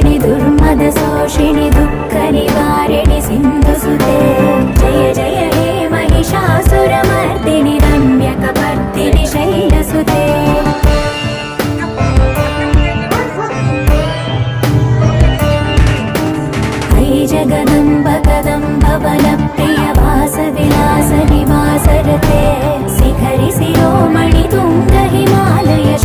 नाशिनि दुर्मदशोषिणि दुःखनिवारिणि सिन्धुसुते जय जय हे महिषासुरमर्दिनि रम्यकपर्दिनि शैलसुते जगदम्ब कदम्ब वनप्रिय वासविलास निवासरते शिखरि शिरोमणि तुङ्ग हिमालय